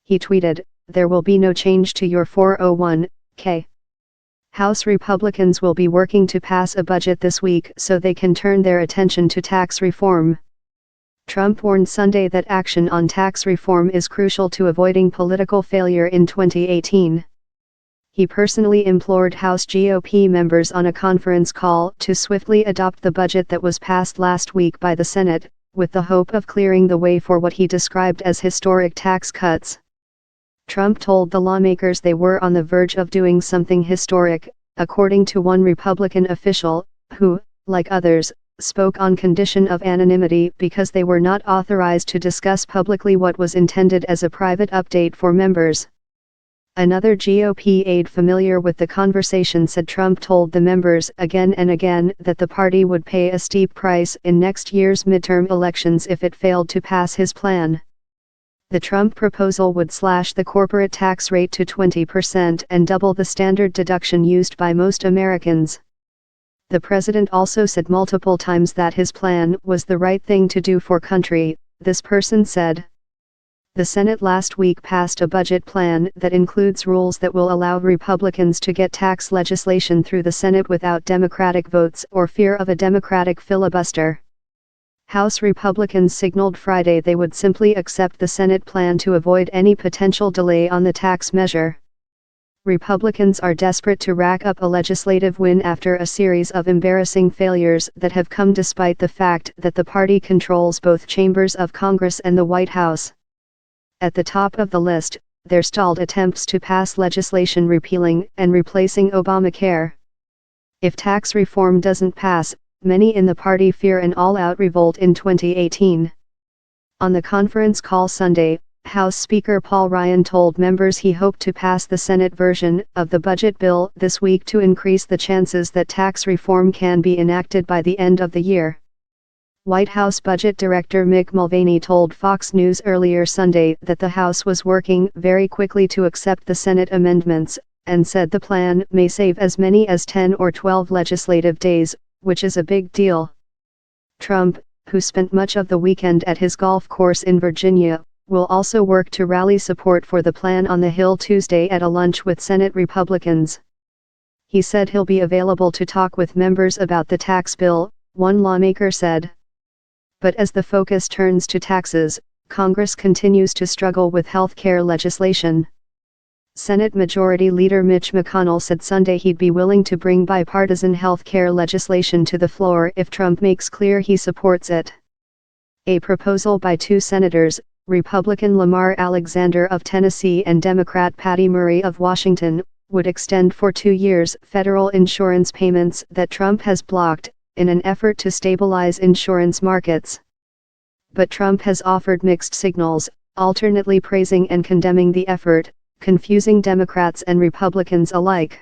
He tweeted, "There will be no change to your 401k. House Republicans will be working to pass a budget this week so they can turn their attention to tax reform." Trump warned Sunday that action on tax reform is crucial to avoiding political failure in 2018. He personally implored House GOP members on a conference call to swiftly adopt the budget that was passed last week by the Senate, with the hope of clearing the way for what he described as historic tax cuts. Trump told the lawmakers they were on the verge of doing something historic, according to one Republican official, who, like others, spoke on condition of anonymity because they were not authorized to discuss publicly what was intended as a private update for members. Another GOP aide familiar with the conversation said Trump told the members again and again that the party would pay a steep price in next year's midterm elections if it failed to pass his plan. The Trump proposal would slash the corporate tax rate to 20% and double the standard deduction used by most Americans. The president also said multiple times that his plan was the right thing to do for country, this person said. The Senate last week passed a budget plan that includes rules that will allow Republicans to get tax legislation through the Senate without Democratic votes or fear of a Democratic filibuster. House Republicans signaled Friday they would simply accept the Senate plan to avoid any potential delay on the tax measure. Republicans are desperate to rack up a legislative win after a series of embarrassing failures that have come despite the fact that the party controls both chambers of Congress and the White House. At the top of the list, their stalled attempts to pass legislation repealing and replacing Obamacare. If tax reform doesn't pass, many in the party fear an all-out revolt in 2018. On the conference call Sunday, House Speaker Paul Ryan told members he hoped to pass the Senate version of the budget bill this week to increase the chances that tax reform can be enacted by the end of the year. White House Budget Director Mick Mulvaney told Fox News earlier Sunday that the House was working very quickly to accept the Senate amendments, and said the plan may save as many as 10 or 12 legislative days, which is a big deal. Trump, who spent much of the weekend at his golf course in Virginia, will also work to rally support for the plan on the Hill Tuesday at a lunch with Senate Republicans. He said he'll be available to talk with members about the tax bill, one lawmaker said. But as the focus turns to taxes, Congress continues to struggle with health care legislation. Senate Majority Leader Mitch McConnell said Sunday he'd be willing to bring bipartisan health care legislation to the floor if Trump makes clear he supports it. A proposal by two senators, Republican Lamar Alexander of Tennessee and Democrat Patty Murray of Washington, would extend for 2 years federal insurance payments that Trump has blocked, in an effort to stabilize insurance markets. But Trump has offered mixed signals, alternately praising and condemning the effort, confusing Democrats and Republicans alike.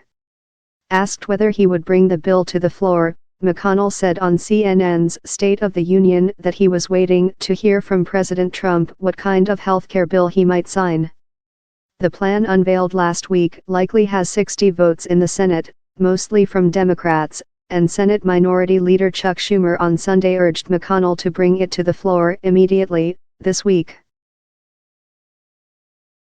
Asked whether he would bring the bill to the floor, McConnell said on CNN's State of the Union that he was waiting to hear from President Trump what kind of healthcare bill he might sign. The plan unveiled last week likely has 60 votes in the Senate, mostly from Democrats, and Senate Minority Leader Chuck Schumer on Sunday urged McConnell to bring it to the floor immediately, this week.